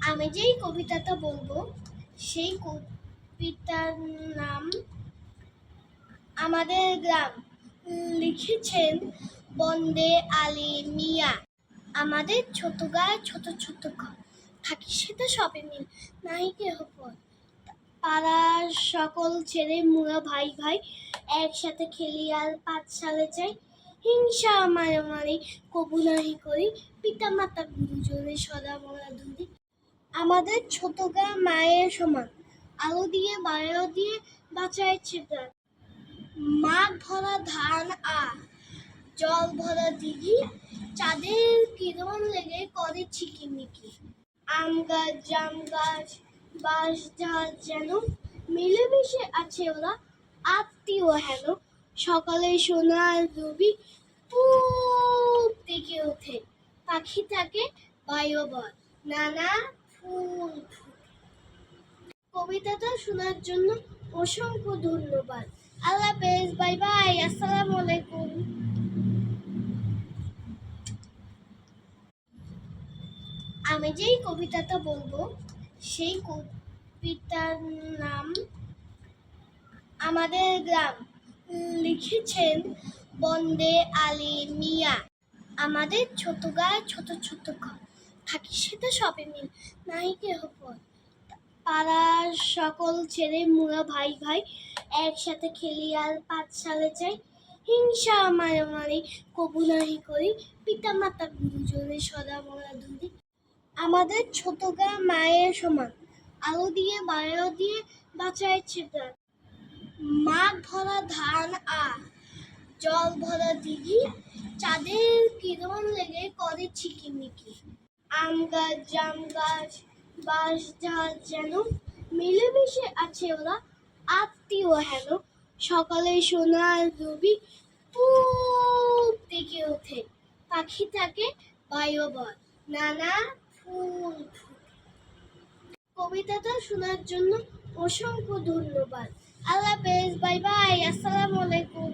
আমি যেই কবিতাটা বলবো সেই কবিতার নাম আমাদের গ্রাম। লিখেছেন বন্দে আলী মিয়া। আমাদের ছোট গায়ে ছোট ছোট ঘর, থাকি সেটা সবে মিল, নাহি কেহ পর। পাড়ার সকল ছেলে মুরা ভাই ভাই, একসাথে খেলি আর পাঠশালে যাই। হিংসা মারামারি কবু নাহি করি, পিতা মাতা গুরুজনে সদা মোরা ধরি। আমাদের ছোট গা মায়ের সমান, আলো দিয়ে বায়ু দিয়ে বাঁচাইছে প্রাণ। মাঠ ভরা ধান আর জল ভরা দিঘি, চাঁদের কিরণ লেগে করে ঝিকিমিকি। আম গাছ জাম গাছ বাঁশ ঝাড় যেন মিলেমিশে আছে ওরা, আত্মীয় হেন। সকালে সোনার রবি পূব থেকে ওঠে, পাখি থাকে বায়ুবন, নানা ফুল ফুটে। কবিতাটা শোনার জন্য অসংখ্য ধন্যবাদ। আল্লাহ হাফেজ, বাই বাই, আসসালামু আলাইকুম। আমি যেই কবিতাটা বলবো সেই কবিতার নাম আমাদের গ্রাম। লিখেছেন বন্দে আলী মিয়া। আমাদের ছোট গায়ে ছোট ছোট ঘর, থাকি সেটা সবে মিল, নাহি কেহ পর। পাড়ার সকল ছেলে মুরা ভাই ভাই, একসাথে খেলি আর পাঠশালে যাই। হিংসা মারামারি কবু নাহি করি, পিতা মাতা গুরুজনে সদা মোরা ধরি। আমাদের ছোট গা মায়ের সমান, আলো দিয়ে বায়ু দিয়ে বাঁচাইছে প্রাণ। মাঠ ভরা ধান আর জল ভরা দিঘি, চাঁদের কিরণ লেগে করে ঝিকিমিকি। আম গাছ জাম গাছ বাঁশ ঝাড় যেন মিলেমিশে আছে ওরা, আত্মীয় হেন। সকালে সোনার রবি পূব থেকে ওঠে, পাখি থাকে বায়ুবন, নানা ফুল ফুটে। কবিতাটা শোনার জন্য অসংখ্য ধন্যবাদ। আল্লাহ হাফেজ, বাই বাই, আসসালামু আলাইকুম।